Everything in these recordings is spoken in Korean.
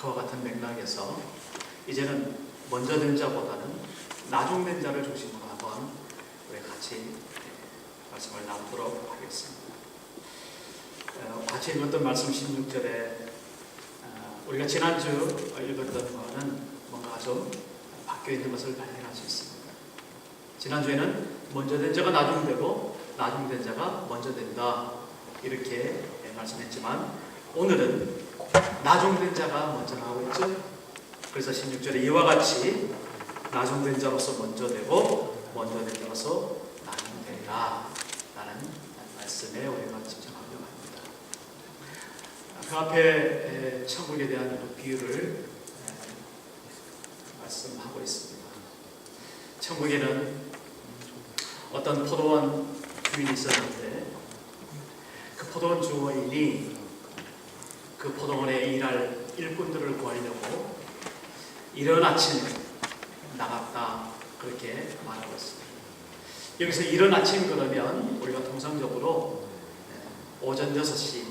그와 같은 맥락에서 이제는 먼저 된 자보다는 나중된 자를 중심으로 한번 우리 같이 말씀을 나누도록 하겠습니다. 같이 읽었던 말씀 16절에 우리가 지난주 읽었던 거는 뭔가 좀 바뀌어 있는 것을 발견할 수 있습니다. 지난주에는 먼저 된 자가 나중되고 나중된 자가 먼저 된다 이렇게 말씀했지만 오늘은 나중된 자가 먼저 나오고 있죠. 그래서 16절에 이와 같이 나중된 자로서 먼저 되고 먼저 된 자로서 나중되리라 라는 말씀에 우리가 집중하려고 합니다. 그 앞에 천국에 대한 비유를 말씀하고 있습니다. 천국에는 어떤 포도원 주인이 있었는데 그 포도원 주인이 그 포도원에 일할 일꾼들을 구하려고 이른 아침에 나갔다 그렇게 말하고 있습니다. 여기서 이른 아침 그러면 우리가 통상적으로 오전 6시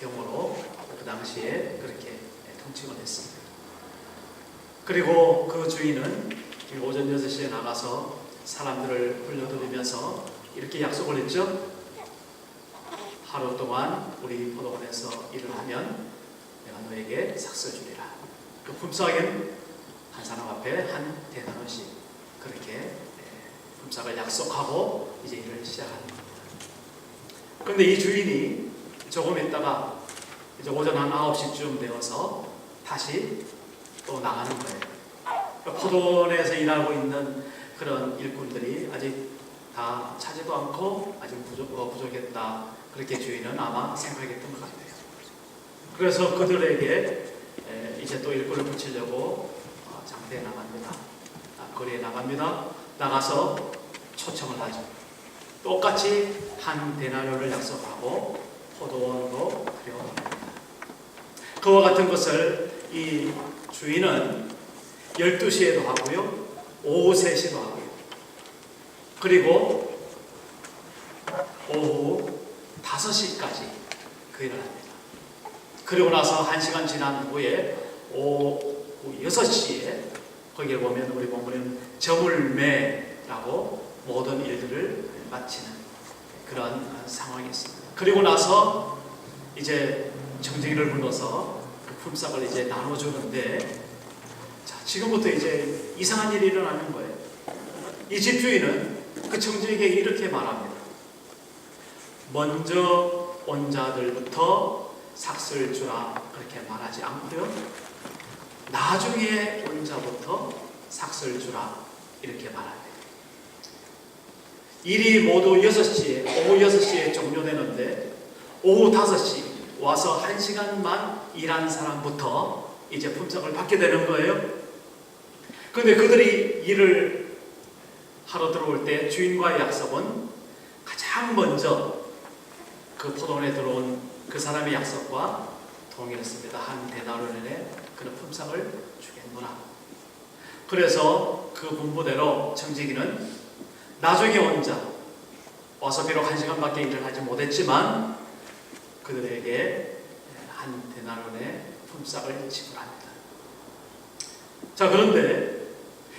경으로 그 당시에 그렇게 통칭을 했습니다. 그리고 그 주인은 오전 6시에 나가서 사람들을 불러들이면서 이렇게 약속을 했죠. 하루 동안 우리 포도원에서 일을 하면 내가 너에게 삭슬 주리라. 그 품삯은 한 사람 앞에 한 데나리씩 그렇게 품삯을 약속하고 이제 일을 시작합니다. 그런데 이 주인이 조금 있다가 이제 오전 한 9시쯤 되어서 다시 또 나가는 거예요. 그러니까 포도원에서 일하고 있는 그런 일꾼들이 아직 다 차지도 않고 아직 부족했다. 그렇게 주인은 아마 생각했던 것 같아요. 그래서 그들에게 이제 또 일꾼을 붙이려고 장터에 나갑니다. 거리에 나갑니다. 나가서 초청을 하죠. 똑같이 한 데나리온을 약속하고 포도원으로 데려갑니다. 그와 같은 것을 이 주인은 12시에도 하고요. 오후 3시도 하고요. 그리고 오후 5시까지 그 일을 합니다. 그리고 나서 1시간 지난 후에 오후 6시에 거기에 보면 우리 본문에는 저물매라고 모든 일들을 마치는 그런 상황이 있습니다. 그리고 나서 이제 청지기를 불러서 그 품삯을 이제 나눠주는데 자, 지금부터 이제 이상한 일이 일어나는 거예요. 이 집주인은 그 청지기에게 이렇게 말합니다. 먼저 온 자들부터 삭슬 주라 그렇게 말하지 않고요. 나중에 온 자부터 삭슬 주라 이렇게 말합니다. 일이 모두 6시에 오후 6시에 종료되는데 오후 5시 와서 1시간만 일한 사람부터 이제 품삯을 받게 되는 거예요. 그런데 그들이 일을 하러 들어올 때 주인과의 약속은 가장 먼저 그 포도원에 들어온 그 사람의 약속과 동일했습니다. 한 데나리온의 그런 품삯을 주겠노라. 그래서 그 분부대로 청지기는 나중에 온 자 와서 비록 1시간밖에 일을 하지 못했지만 그들에게 한 데나리온의 품삯을 지불합니다. 자, 그런데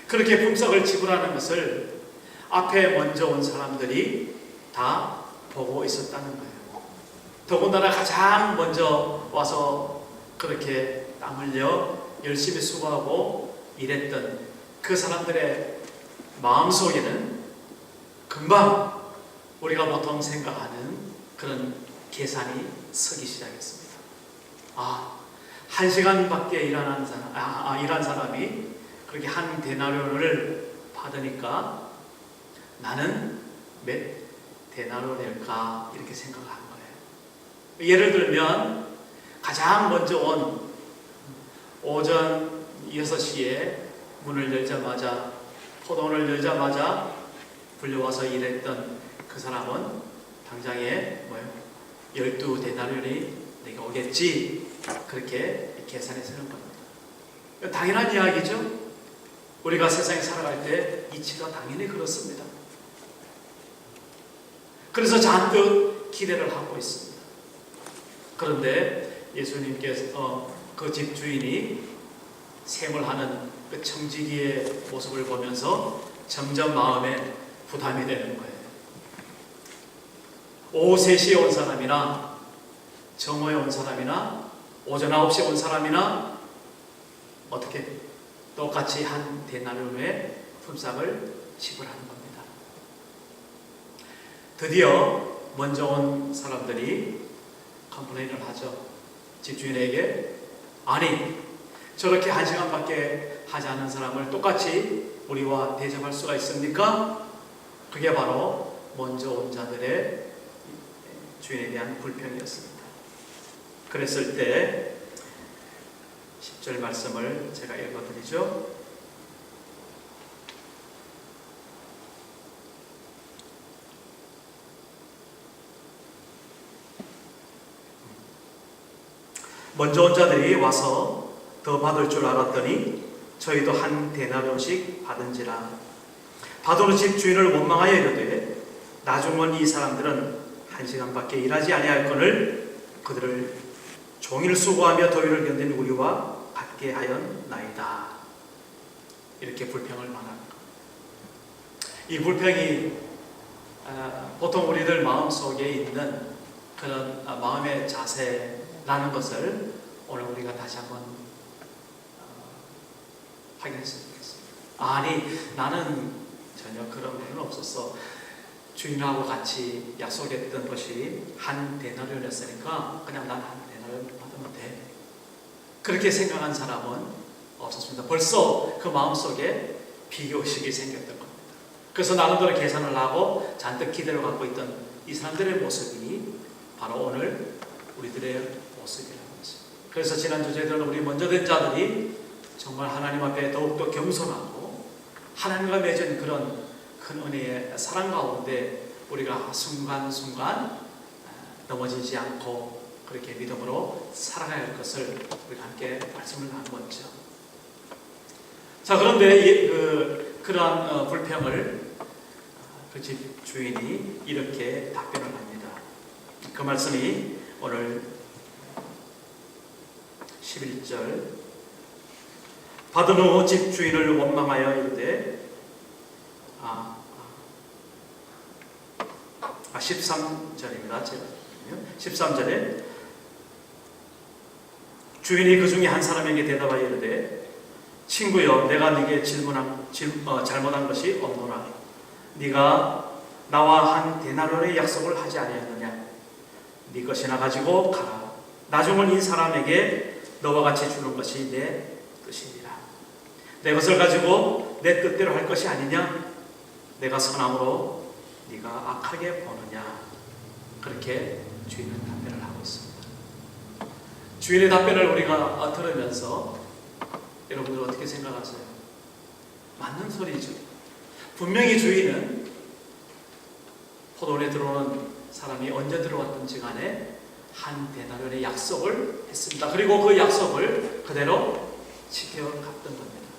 그렇게 품삯을 지불하는 것을 앞에 먼저 온 사람들이 다 보고 있었다는 거예요. 더군다나 가장 먼저 와서 그렇게 땀 흘려 열심히 수고하고 일했던 그 사람들의 마음속에는 금방 우리가 보통 생각하는 그런 계산이 서기 시작했습니다. 1시간밖에 일한 사람이 그렇게 한 데나리온을 받으니까 나는 몇 데나리온일까 이렇게 생각을 한 거예요. 예를 들면 가장 먼저 온 오전 6시에 문을 열자마자 포도원을 열자마자 불려와서 일했던 그 사람은 당장에 12데나리온이 내게 오겠지 그렇게 계산해서 하는 겁니다. 당연한 이야기죠. 우리가 세상에 살아갈 때 이치가 당연히 그렇습니다. 그래서 잔뜩 기대를 하고 있습니다. 그런데 예수님께서 그 집주인이 생활하는 그 청지기의 모습을 보면서 점점 마음에 부담이 되는 거예요. 오후 3시에 온 사람이나 정오에 온 사람이나 오전 9시에 온 사람이나 어떻게 똑같이 한 데나리온의 품삯을 지불하는 겁니다. 드디어 먼저 온 사람들이 컴플레인을 하죠. 집주인에게, 아니 저렇게 1시간밖에 하지 않은 사람을 똑같이 우리와 대접할 수가 있습니까? 그게 바로 먼저 온 자들의 주인에 대한 불평이었습니다. 그랬을 때 10절 말씀을 제가 읽어드리죠. 먼저 온 자들이 와서 더 받을 줄 알았더니 저희도 한 데나리온씩 받은지라. 받은 집 주인을 원망하여 이르되 나중은 이 사람들은 1시간밖에 일하지 아니할거늘 그들을 종일 수고하며 더위를 견딘 우리와 같게 하였나이다. 이렇게 불평을 말합니다. 이 불평이 보통 우리들 마음속에 있는 그런 마음의 자세라는 것을 오늘 우리가 다시 한번 확인했으면 좋겠습니다. 아니 나는 전혀 그런 일은 없었어. 주인하고 같이 약속했던 것이 한 데나리온이었으니까 그냥 난 한 데나리온 받으면 돼. 그렇게 생각한 사람은 없었습니다. 벌써 그 마음속에 비교의식이 생겼던 겁니다. 그래서 나름대로 계산을 하고 잔뜩 기대를 갖고 있던 이 사람들의 모습이 바로 오늘 우리들의 모습이라는 것입니다. 그래서 지난주 저희들은 우리 먼저 된 자들이 정말 하나님 앞에 더욱더 겸손하고 하나님과 맺은 그런 큰 은혜의 사랑 가운데 우리가 순간순간 넘어지지 않고 그렇게 믿음으로 살아가야 할 것을 우리가 함께 말씀을 나누었죠. 자, 그런데 그러한 불평을 그 집 주인이 이렇게 답변을 합니다. 그 말씀이 오늘 11절 받은 후 집 주인을 원망하여 이르되 13절입니다. 13절에 주인이 그 중에 한 사람에게 대답하여 이르되 친구여 내가 네게 잘못한 것이 없노라. 네가 나와 한 데나리온의 약속을 하지 아니하였느냐. 네 것이나 가지고 가라. 나중은 이 사람에게 너와 같이 주는 것이 내 뜻이니라. 내 것을 가지고 내 뜻대로 할 것이 아니냐. 내가 선함으로 네가 악하게 보느냐. 그렇게 주인은 답변을 하고 있습니다. 주인의 답변을 우리가 들으면서 여러분들 어떻게 생각하세요? 맞는 소리죠. 분명히 주인은 포도원에 들어오는 사람이 언제 들어왔든지 간에 한 데나리온의 약속을 했습니다. 그리고 그 약속을 그대로 지켜갔던 겁니다.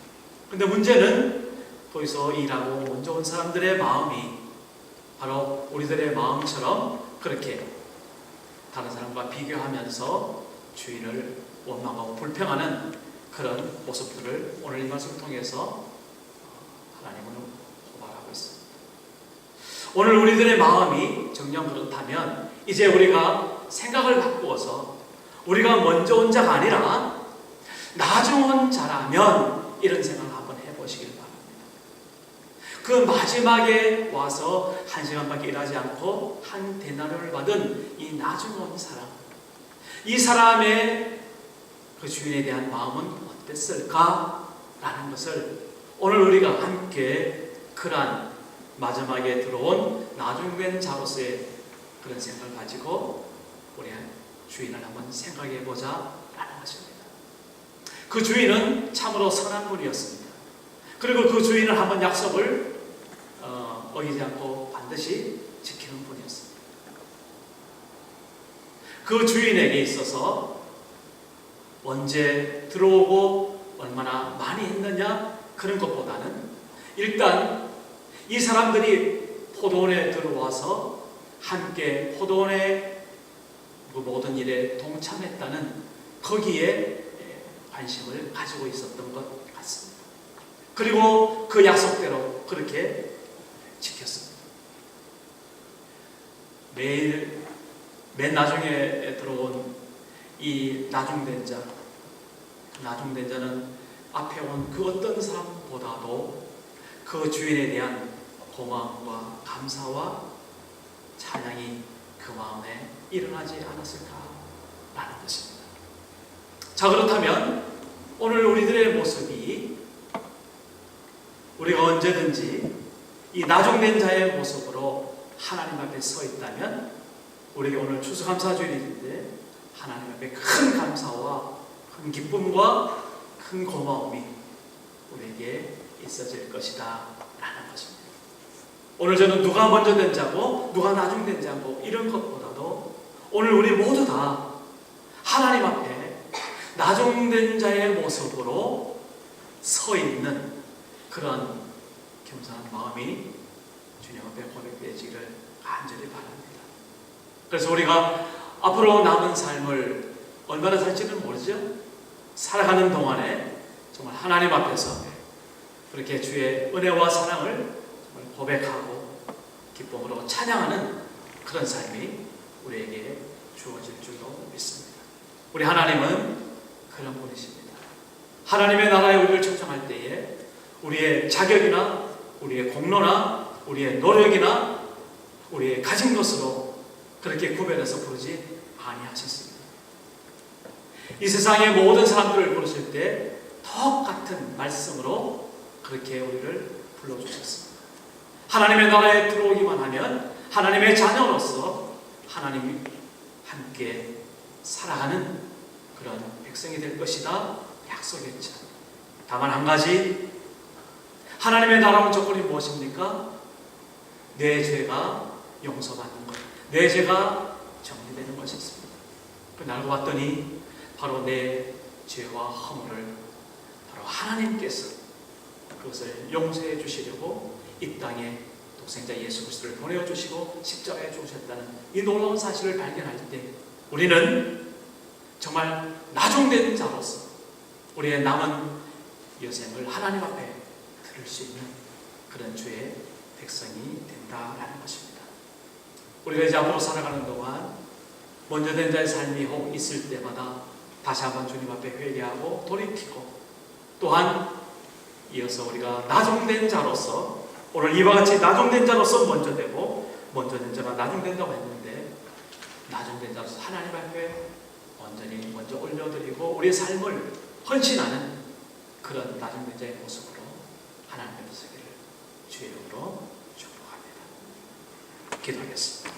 그런데 문제는 거기서 일하고 먼저 온 사람들의 마음이 바로 우리들의 마음처럼 그렇게 다른 사람과 비교하면서 주인을 원망하고 불평하는 그런 모습들을 오늘 이 말씀을 통해서 하나님은 고발하고 있습니다. 오늘 우리들의 마음이 정녕 그렇다면 이제 우리가 생각을 바꾸어서 우리가 먼저 온 자가 아니라 나중 온 자라면 이런 생각을 한번 해보시길 바랍니다. 그 마지막에 와서 1시간밖에 일하지 않고 한 데나리온을 받은 이 나중 온 사람, 이 사람의 그 주인에 대한 마음은 어땠을까라는 것을 오늘 우리가 함께 그러한 마지막에 들어온 나중된 자로서의 그런 생각을 가지고 우리 주인을 한번 생각해 보자라는 것입니다. 그 주인은 참으로 선한 분이었습니다. 그리고 그 주인은 한번 약속을 어기지 않고 반드시 지키는 분이었습니다. 그 주인에게 있어서 언제 들어오고 얼마나 많이 했느냐 그런 것보다는 일단 이 사람들이 포도원에 들어와서 함께 포도원의 그 모든 일에 동참했다는 거기에 관심을 가지고 있었던 것 같습니다. 그리고 그 약속대로 그렇게 지켰습니다. 매일 맨 나중에 들어온 이 나중된 자, 나중된 자는 앞에 온 그 어떤 사람보다도 그 주인에 대한 고마움과 감사와 찬양이 그 마음에 일어나지 않았을까라는 것입니다. 자, 그렇다면 오늘 우리들의 모습이 우리가 언제든지 이 나중된 자의 모습으로 하나님 앞에 서 있다면 우리에게 오늘 추수감사주일인데 하나님 앞에 큰 감사와 큰 기쁨과 큰 고마움이 우리에게 있어질 것이다 라는 것입니다. 오늘 저는 누가 먼저 된 자고 누가 나중된 자고 이런 것보다도 오늘 우리 모두 다 하나님 앞에 나중된 자의 모습으로 서 있는 그런 겸손한 마음이 주님 앞에 고백되지를 간절히 바랍니다. 그래서 우리가 앞으로 남은 삶을 얼마나 살지는 모르죠. 살아가는 동안에 정말 하나님 앞에서 그렇게 주의 은혜와 사랑을 정말 고백하고 기쁨으로 찬양하는 그런 삶이 우리에게 주어질 줄로 믿습니다. 우리 하나님은 그런 분이십니다. 하나님의 나라에 우리를 초청할 때에 우리의 자격이나 우리의 공로나 우리의 노력이나 우리의 가진 것으로 그렇게 구별해서 부르지 아니하셨습니다. 이 세상의 모든 사람들을 부르실 때 똑같은 말씀으로 그렇게 우리를 불러주셨습니다. 하나님의 나라에 들어오기만 하면 하나님의 자녀로서 하나님이 함께 살아가는 그런 백성이 될 것이다 약속했죠. 다만 한 가지, 하나님의 나라의 조건이 무엇입니까? 내 죄가 용서받는 것, 내 죄가 정리되는 것이었습니다. 그걸 알고 봤더니 바로 내 죄와 허물을 바로 하나님께서 그것을 용서해 주시려고 이 땅에 독생자 예수 그리스도를 보내주시고 십자가에 죽으셨다는 이 놀라운 사실을 발견할 때 우리는 정말 나중된 자로서 우리의 남은 여생을 하나님 앞에 들을 수 있는 그런 주의 백성이 된다라는 것입니다. 우리가 이제 앞으로 살아가는 동안 먼저 된 자의 삶이 혹 있을 때마다 다시 한번 주님 앞에 회개하고 돌이키고, 또한 이어서 우리가 나중된 자로서 오늘 이와 같이 나중된 자로서 먼저 되고 먼저 된 자가 나중된다고 했는데 나중된 자로서 하나님 앞에 완전히 먼저 올려드리고 우리의 삶을 헌신하는 그런 나중된 자의 모습으로 하나님 앞에 서기를 주의 이름으로 축복합니다. 기도하겠습니다.